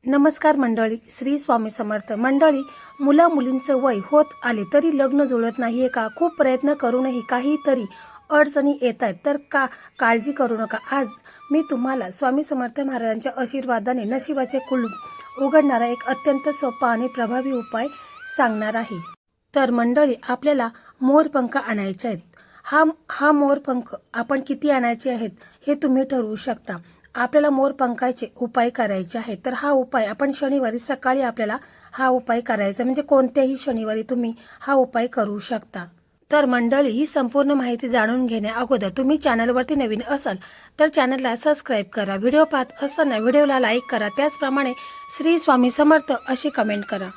नमस्कार मंडळी, श्री स्वामी समर्थ. मंडळी, मुला मुलींचं वय होत आले तरी लग्न जुळत नाहीये का? खूप प्रयत्न करूनही काहीतरी अडचणी येत आहेत तर काळजी करू नका. आज मी तुम्हाला स्वामी समर्थ महाराजांच्या आशीर्वादाने नशिबाचे कुलूप उघडणारा एक अत्यंत सोपा आणि प्रभावी उपाय सांगणार आहे. तर मंडळी, आपल्याला मोरपंख आणायचे आहेत. हा मोरपंख आपण किती आणायचे आहेत हे तुम्ही ठरवू शकता. आपल्याला मोरपंखाचे उपाय करायचे आहेत. तर हा उपाय आपण शनिवारी सकाळी आपल्याला हा उपाय करायचा, म्हणजे कोणत्याही शनिवारी तुम्ही हा उपाय करू शकता. तर मंडळी, ही संपूर्ण माहिती जाणून घेण्या अगोदर तुम्ही चॅनलवरती नवीन असाल तर चॅनलला सबस्क्राईब करा. व्हिडिओ पाहत असताना व्हिडिओला लाईक करा. त्याचप्रमाणे श्री स्वामी समर्थ अशी कमेंट करा.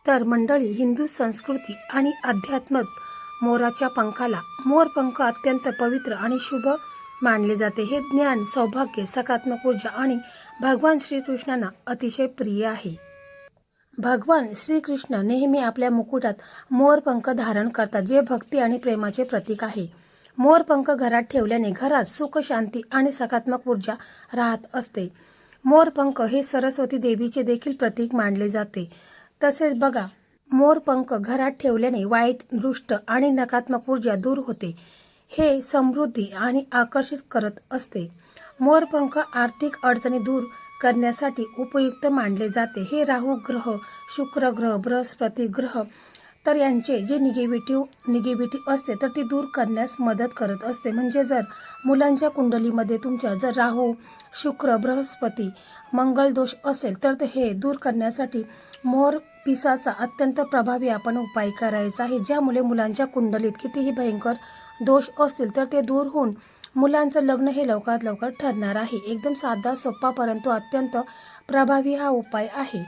तर मंडळी, हिंदू संस्कृती आणि अध्यात्मात मोराच्या पंखाला मोरपंख अत्यंत पवित्र आणि शुभ मानले जाते. हे ज्ञान, सौभाग्य, सकारात्मक ऊर्जा आणि भगवान श्रीकृष्णांना अतिशय प्रिय आहे. भगवान श्रीकृष्ण नेहमी आपल्या मुकुटात मोरपंख धारण करतात, जे भक्ती आणि प्रेमाचे प्रतीक आहे. मोरपंख घरात ठेवल्याने घरात सुख, शांती आणि सकारात्मक ऊर्जा राहत असते. मोरपंख हे सरस्वती देवीचे देखील प्रतीक मानले जाते. तसेच बघा, मोरपंख घरात ठेवल्याने वाईट, दुष्ट आणि नकारात्मक ऊर्जा दूर होते. हे समृद्धी आणि आकर्षित करत असते. मोरपंख आर्थिक अडचणी दूर करण्यासाठी उपयुक्त मानले जाते. हे राहू ग्रह, शुक्र ग्रह, बृहस्पती ग्रह तर यांचे जे निगेटिव्हिटी असते तर ती दूर करण्यास मदत करत असते. म्हणजे जर मुलांच्या कुंडलीमध्ये तुमच्या जर राहू, शुक्र, बृहस्पती, मंगळ दोष असेल तर हे दूर करण्यासाठी मोर पिसाचा अत्यंत प्रभावी आपण उपाय करायचा आहे. ज्यामुळे मुलांच्या कुंडलीत कितीही भयंकर दोष असतील तर ते दूर होऊन मुलांचं लग्न हे लवकरात लवकर ठरणार आहे. एकदम साधा, सोपा परंतु अत्यंत प्रभावी हा उपाय आहे.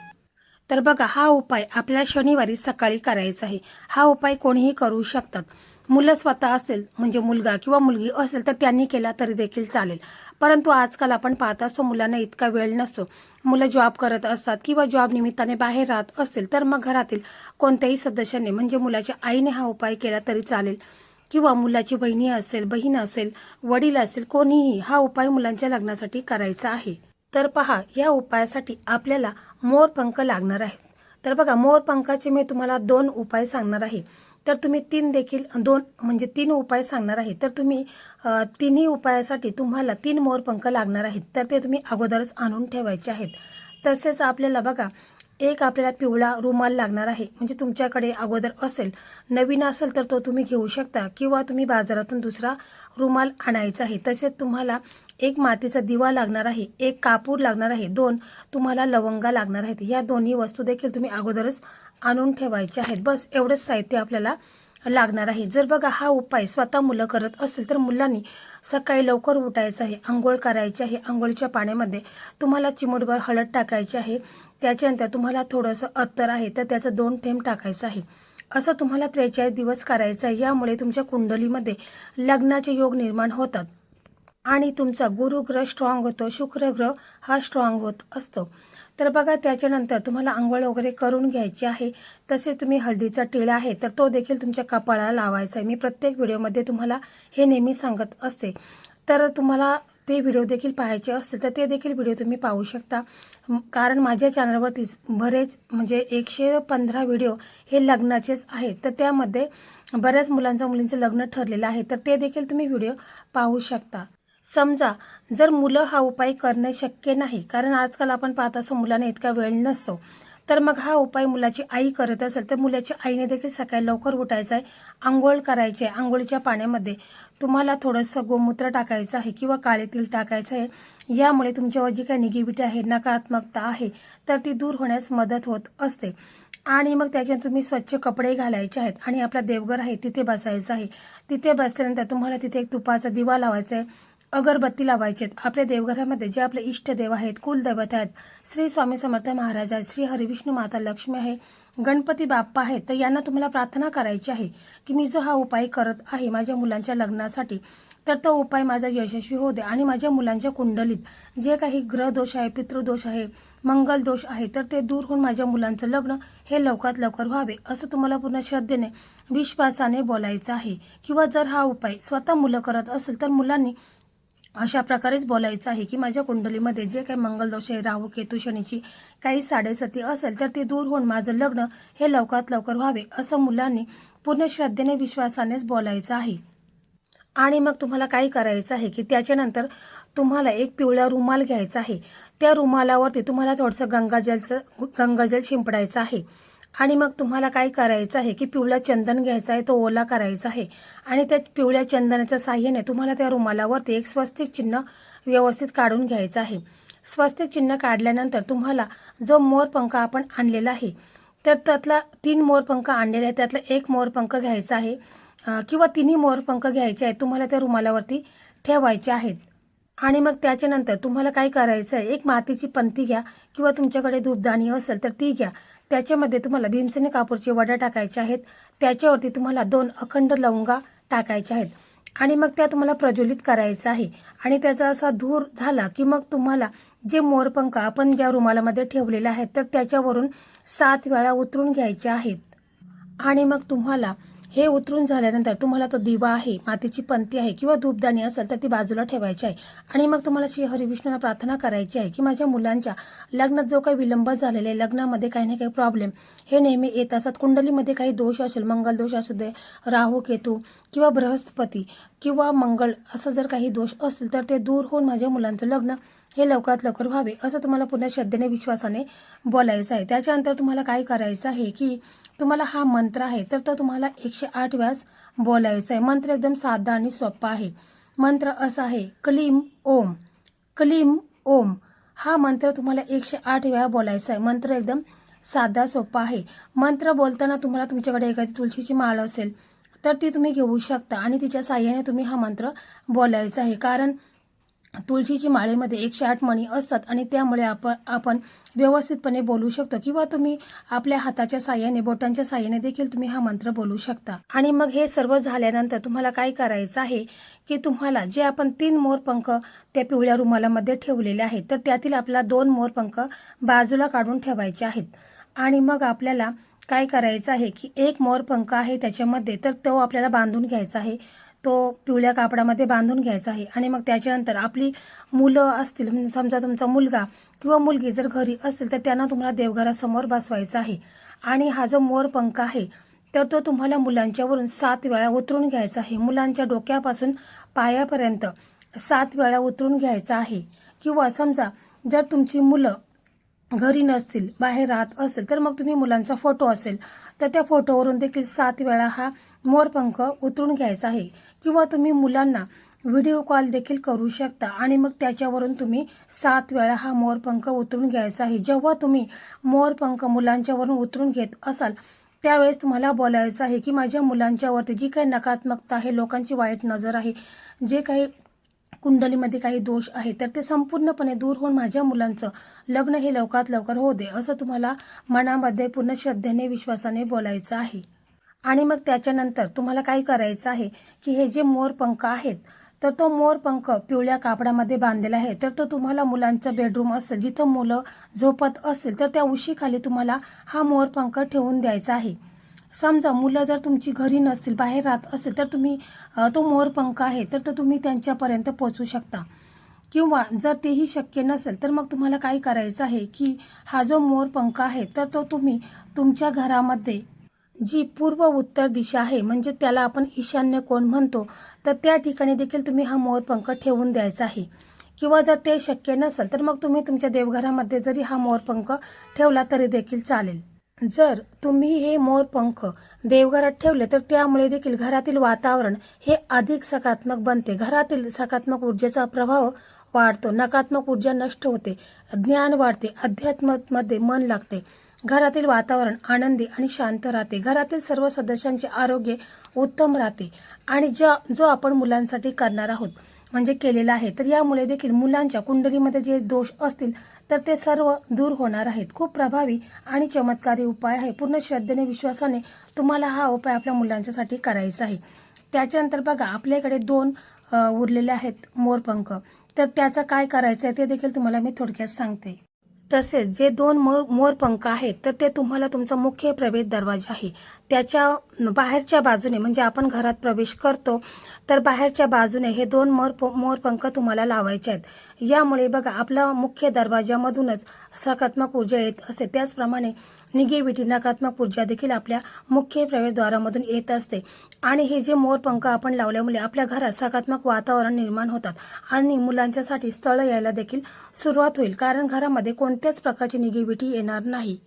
तर बघा, हा उपाय आपल्याला शनिवारी सकाळी करायचा आहे. हा उपाय कोणीही करू शकतात. मुलं स्वतः असेल, म्हणजे मुलगा किंवा मुलगी असेल तर त्यांनी केला तरी देखील चालेल. परंतु आजकाल आपण पाहत असतो मुलांना इतका वेळ नसतो. मुलं जॉब करत असतात किंवा जॉब निमित्ताने बाहेर राहत असतील तर मग घरातील कोणत्याही सदस्याने, म्हणजे मुलाच्या आईने हा उपाय केला तरी चालेल, किंवा मुलाची बहीण असेल, वडील असेल, कोणीही हा उपाय मुलांच्या लग्नासाठी करायचा आहे. तर पहा, या उपायासाठी आपल्याला मोरपंख लागणार आहेत. तर बघा, मोरपंखाचे मी तुम्हाला 2 उपाय सांगणार आहे. तर तुम्ही 3 उपाय सांगणार आहे. तर तुम्ही तिन्ही उपायासाठी तुम्हाला 3 मोरपंख लागणार आहेत. तर ते तुम्ही अगोदरच आणून ठेवायचे आहेत. तसेच आपल्याला बघा, आपल्याला पिवळा रुमाल लागणार आहे. म्हणजे तुमच्याकडे अगोदर असेल, नवीन असेल तर तो तुम्ही घेऊ शकता, किंवा तुम्ही बाजारातून दुसरा रुमाल आणायचा आहे. तसेच तुम्हाला 1 मातीचा दिवा लागणार आहे, 1 कापूर लागणार आहे, 2 तुम्हाला लवंगा लागणार आहेत. या दोन्ही वस्तू देखील तुम्ही अगोदरच आणून ठेवायच्या आहेत. बस एवढंच साहित्य आपल्याला लागणार आहे. जर बघा, हा उपाय स्वतः मुलं करत असेल तर मुलांनी सकाळी लवकर उठायचं आहे, आंघोळ करायची आहे. आंघोळीच्या पाण्यामध्ये तुम्हाला चिमूटभर हळद टाकायची आहे. त्याच्यानंतर तुम्हाला थोडंसं अत्तर आहे तर त्याचं 2 थेंब टाकायचं आहे. असं तुम्हाला 43 दिवस करायचं आहे. यामुळे तुमच्या कुंडलीमध्ये लग्नाचे योग निर्माण होतात आणि तुमचा गुरुग्रह स्ट्रॉंग होतो, शुक्र ग्रह हा स्ट्रॉंग होत असतो. तर बघा, त्याच्यानंतर तुम्हाला आंघोळ वगैरे करून घ्यायची आहे. तसे तुम्ही हळदीचा टिळा आहे तर तो देखील तुमच्या कपाळाला लावायचा आहे. मी प्रत्येक व्हिडिओमध्ये तुम्हाला हे नेहमी सांगत असते. तर तुम्हाला ते व्हिडिओ देखील पाहायचे असतील तर ते देखील व्हिडिओ तुम्ही पाहू शकता. कारण माझ्या चॅनलवरतीच बरेच, म्हणजे 115 व्हिडिओ हे लग्नाचेच आहेत. तर त्यामध्ये बऱ्याच मुलींचं लग्न ठरलेलं आहे. तर ते देखील तुम्ही व्हिडिओ पाहू शकता. समजा जर मुलं हा उपाय करणे शक्य नाही, कारण आजकाल आपण पाहत असतो मुलांना इतका वेळ नसतो, तर मग हा उपाय मुलाची आई करत असेल तर मुलाच्या आईने देखील सकाळी लवकर उठायचं आहे, आंघोळ करायची आहे. आंघोळीच्या पाण्यामध्ये तुम्हाला थोडंसं गोमूत्र टाकायचं आहे किंवा काळे तीळ टाकायचं आहे. यामुळे तुमच्यावर जी काही निगेटिव्हिटी आहे, नकारात्मकता आहे तर ती दूर होण्यास मदत होत असते. आणि मग त्याच्यात तुम्ही स्वच्छ कपडे घालायचे आहेत आणि आपला देवघर आहे तिथे बसायचं आहे. तिथे बसल्यानंतर तुम्हाला तिथे एक तुपाचा दिवा लावायचा आहे, अगरबत्ती लावायचे आहेत. आपल्या देवघरामध्ये जे आपले इष्टदेव आहेत, कुलदैवत आहेत, श्री स्वामी समर्थ महाराज आहेत, श्री हरिविष्णू माता लक्ष्मी आहे, गणपती बाप्पा आहेत, तर यांना तुम्हाला प्रार्थना करायची आहे की मी जो हा उपाय करत आहे माझ्या मुलांच्या लग्नासाठी, तर तो उपाय माझा यशस्वी होऊ दे आणि माझ्या मुलांच्या कुंडलीत जे काही ग्रहदोष आहे, पितृदोष आहे, मंगल दोष आहे तर ते दूर होऊन माझ्या मुलांचं लग्न हे लवकरात लवकर व्हावे, असं तुम्हाला पूर्ण श्रद्धेने, विश्वासाने बोलायचं आहे. किंवा जर हा उपाय स्वतः मुलं करत असेल तर मुलांनी अशा प्रकारेच बोलायचं आहे की माझ्या कुंडलीमध्ये जे काही मंगलदोष आहे, राहू केतू शनीची काही साडेसती असेल तर ते दूर होऊन माझं लग्न हे लवकरात लवकर व्हावे असं मुलांनी पूर्ण श्रद्धेने विश्वासानेच बोलायचं आहे. आणि मग तुम्हाला काय करायचं आहे की त्याच्यानंतर तुम्हाला एक पिवळा रुमाल घ्यायचा आहे. त्या रुमालावरती तुम्हाला थोडंसं गंगाजल शिंपडायचं आहे. आणि मग तुम्हाला काय करायचं आहे की पिवळा चंदन घ्यायचा आहे, तो ओला करायचा आहे. आणि त्या पिवळ्या चंदनाच्या साह्याने तुम्हाला त्या रुमालावरती एक स्वस्तिक चिन्ह व्यवस्थित काढून घ्यायचं आहे. स्वस्तिक चिन्ह काढल्यानंतर तुम्हाला जो मोरपंख आपण आणलेला आहे तर त्यातला 3 मोरपंख आणलेले आहेत, त्यातला एक मोरपंख घ्यायचा आहे किंवा तिन्ही मोरपंख घ्यायचे आहेत, तुम्हाला त्या रुमालावरती ठेवायचे आहेत. आणि मग त्याच्यानंतर तुम्हाला काय करायचं आहे, एक मातीची पंती घ्या किंवा तुमच्याकडे धूपदाणी असेल तर ती घ्या. त्याच्यामध्ये तुम्हाला भीमसेनी कापूरचे वड्या टाकायच्या आहेत. त्याच्यावरती तुम्हाला 2 अखंड लवंगा टाकायच्या आहेत. आणि मग त्या तुम्हाला प्रज्वलित करायचं आहे. आणि त्याचा असा धूर झाला की मग तुम्हाला जे मोरपंख आपण ज्या रुमालामध्ये ठेवलेले आहेत तर त्याच्यावरून 7 वेळा उतरून घ्यायचे आहेत. आणि मग तुम्हाला हे उतरून झाल्यानंतर तुम्हाला तो दिवा आहे, मातीची पंती आहे किंवा धूपदाणी असेल तर ती बाजूला ठेवायची आहे. आणि मग तुम्हाला श्री हरिविष्णूंना प्रार्थना करायची आहे की माझ्या मुलांच्या लग्नात जो काही विलंब झालेला आहे, लग्नामध्ये काही ना काही प्रॉब्लेम हे नेहमी येत असतात. कुंडलीमध्ये काही दोष असेल, मंगल दोष असू दे, राहू केतू किंवा बृहस्पती किंवा मंगळ असं जर काही दोष असतील तर ते दूर होऊन माझ्या मुलांचं लग्न हे लवकरात लवकर व्हावे असं तुम्हाला पुन्हा श्रद्धेने विश्वासाने बोलायचं आहे. त्याच्यानंतर तुम्हाला काय करायचं आहे की तुम्हाला हा मंत्र आहे तर तो तुम्हाला 108 वेळास बोलायचा आहे. मंत्र एकदम साधा आणि सोपा आहे. मंत्र असा आहे क्लीम ओम, क्लीम ओम. हा मंत्र तुम्हाला 108 वेळा बोलायचा आहे. मंत्र एकदम साधा सोपा आहे. मंत्र बोलताना तुम्हाला तुमच्याकडे एखादी तुळशीची माळ असेल तर ती तुम्ही घेऊ शकता आणि तिच्या साह्याने तुम्ही हा मंत्र बोलायचा आहे. कारण तुळशीची माळेमध्ये 108 मणी असतात आणि त्यामुळे आपण व्यवस्थितपणे बोलू शकतो. किंवा तुम्ही आपल्या हाताच्या साह्याने, बोटांच्या साह्याने देखील तुम्ही हा मंत्र बोलू शकता. आणि मग हे सर्व झाल्यानंतर तुम्हाला काय करायचं आहे की तुम्हाला जे आपण 3 मोरपंख त्या पिवळ्या रुमालामध्ये ठेवलेले आहेत तर त्यातील आपल्याला 2 मोरपंख बाजूला काढून ठेवायचे आहेत. आणि मग आपल्याला काय करायचं आहे की एक मोरपंख आहे त्याच्यामध्ये तर तो आपल्याला बांधून घ्यायचा आहे, तो पिवळ्या कापडामध्ये बांधून घ्यायचा आहे. आणि मग त्याच्यानंतर आपली मुलं असतील, समजा तुमचा मुलगा किंवा मुलगी जर घरी असेल तर त्यांना तुम्हाला देवघरासमोर बसवायचं आहे. आणि हा जो मोरपंख आहे तर तो तुम्हाला मुलांच्यावरून 7 वेळा उतरून घ्यायचा आहे. मुलांच्या डोक्यापासून पायापर्यंत 7 वेळा उतरून घ्यायचा आहे. किंवा समजा जर तुमची मुलं घरी नसतील, बाहेर राहत असेल तर मग तुम्ही मुलांचा फोटो असेल तर त्या फोटोवरून देखील 7 वेळा हा मोरपंख उतरून घ्यायचा आहे. किंवा तुम्ही मुलांना व्हिडिओ कॉल देखील करू शकता आणि मग त्याच्यावरून तुम्ही 7 वेळा हा मोरपंख उतरून घ्यायचा आहे. जेव्हा तुम्ही मोरपंख मुलांच्यावरून उतरून घेत असाल त्यावेळेस तुम्हाला बोलायचं आहे की माझ्या मुलांच्यावरती जी काही नकारात्मकता आहे, लोकांची वाईट नजर आहे, जे काही कुंडलीमध्ये काही दोष आहे तर ते संपूर्णपणे दूर होऊन माझ्या मुलांचं लग्न हे लवकरात लवकर होऊ दे असं तुम्हाला मनामध्ये पूर्ण श्रद्धेने विश्वासाने बोलायचं आहे. आणि मग त्याच्यानंतर तुम्हाला काय करायचं आहे की हे जे मोरपंख आहेत तर तो मोरपंख पिवळ्या कापडामध्ये बांधलेला आहे तर तो तुम्हाला मुलांचं बेडरूम असेल, जिथं मुलं झोपत असेल तर त्या उशीखाली तुम्हाला हा मोरपंख ठेवून द्यायचा आहे. समजा मुलं जर तुमची घरी नसतील, बाहेर राहत असेल तर तुम्ही तो मोरपंख आहे तर तो तुम्ही त्यांच्यापर्यंत पोहोचू शकता. किंवा जर तेही शक्य नसेल तर मग तुम्हाला काय करायचं आहे की हा जो मोरपंख आहे तर तो तुम्ही तुमच्या घरामध्ये जी पूर्व उत्तर दिशा आहे म्हणजे त्याला आपण ईशान्य कोण म्हणतो तर त्या ठिकाणी देखील तुम्ही हा मोरपंख ठेवून द्यायचा आहे. किंवा जर ते शक्य नसेल तर मग तुम्ही तुमच्या देवघरामध्ये जरी हा मोरपंख ठेवला तरी देखील चालेल. जर तुम्ही हे मोरपंख देवघरात ठेवले तर त्यामुळे देखील घरातील वातावरण हे अधिक सकारात्मक बनते. घरातील सकारात्मक ऊर्जेचा प्रभाव वाढतो, नकारात्मक ऊर्जा नष्ट होते, ज्ञान वाढते, अध्यात्मामध्ये मन लागते, घरातील वातावरण आनंदी आणि शांत राहते, घरातील सर्व सदस्यांचे आरोग्य उत्तम राहते. आणि जो आपण मुलांसाठी करणार आहोत म्हणजे केलेला आहे तर यामुळे देखील मुलांच्या कुंडलीमध्ये जे दोष असतील तर ते सर्व दूर होणार आहेत. खूप प्रभावी आणि चमत्कारी उपाय आहे. पूर्ण श्रद्धेने विश्वासाने तुम्हाला हा उपाय आपल्या मुलांच्यासाठी करायचा आहे. त्याच्यानंतर बघा आपल्याकडे 2 उरलेले आहेत मोरपंख तर त्याचं काय करायचं आहे ते देखील तुम्हाला मी थोडक्यात सांगते. तसेच जे 2 मोरपंख आहेत तर ते तुम्हाला तुमचा मुख्य प्रवेश दरवाजा आहे त्याच्या बाहेरच्या बाजूने म्हणजे आपण घरात प्रवेश करतो तर बाहेरच्या बाजूने हे 2 मोरपंख तुम्हाला लावायचे आहेत। यामुळे बघा आपला मुख्य दरवाजामधूनच सकारात्मक ऊर्जा येत असते, त्याचप्रमाणे निगेटिव्हिटी नकारात्मक ऊर्जा देखील आपल्या मुख्य प्रवेशद्वारामधून येत असते। आणि हे जे मोरपंख आपण लावल्यामुळे आपल्या घरात सकारात्मक वातावरण निर्माण होतात आणि मुलांच्यासाठी स्थळ यायला देखील सुरुवात होईल, कारण घरामध्ये कोणत्याच प्रकारची निगेटिव्हिटी येणार नाही।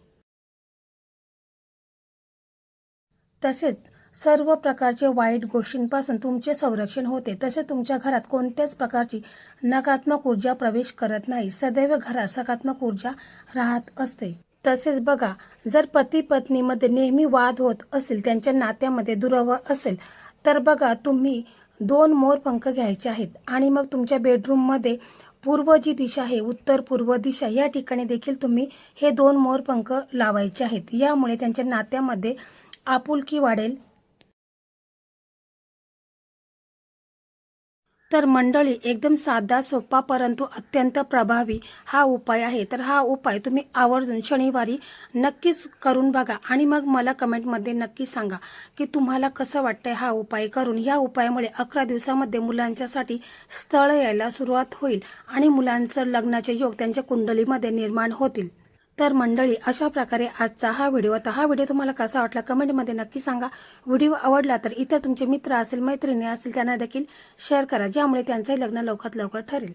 तसेच सर्व प्रकारचे वाईट गोष्टींपासून तुमचे संरक्षण होते। तसेच तुमच्या घरात कोणत्याच प्रकारची नकारात्मक ऊर्जा प्रवेश करत नाही, सदैव घरात सकारात्मक ऊर्जा राहत असते। तसेच बघा, जर पती पत्नीमध्ये नेहमी वाद होत असेल, त्यांच्या नात्यामध्ये दुरावा असेल, तर बघा तुम्ही 2 मोरपंख घ्यायचे आहेत आणि मग तुमच्या बेडरूममध्ये पूर्व जी दिशा आहे, उत्तर पूर्व दिशा, या ठिकाणी देखील तुम्ही हे 2 मोरपंख लावायचे आहेत। यामुळे त्यांच्या नात्यामध्ये आपुलकी वाढेल। तर मंडळी, एकदम साधा सोपा परंतु अत्यंत प्रभावी हा उपाय आहे। तर हा उपाय तुम्ही आवर्जून शनिवारी नक्कीच करून बघा आणि मग मला कमेंटमध्ये नक्की सांगा की तुम्हाला कसं वाटतंय हा उपाय करून। या उपायामुळे 11 दिवसामध्ये मुलांच्यासाठी स्थळ यायला सुरुवात होईल आणि मुलांचं लग्नाचे योग त्यांच्या कुंडलीमध्ये निर्माण होतील। तर मंडळी, अशा प्रकारे आजचा हा व्हिडिओ होता। हा व्हिडिओ तुम्हाला कसा वाटला कमेंटमध्ये नक्की सांगा। व्हिडिओ आवडला तर इतर तुमचे मित्र असेल, मैत्रिणी असतील, त्यांना देखील शेअर करा, ज्यामुळे त्यांचंही लग्न लवकरात लवकर ठरेल।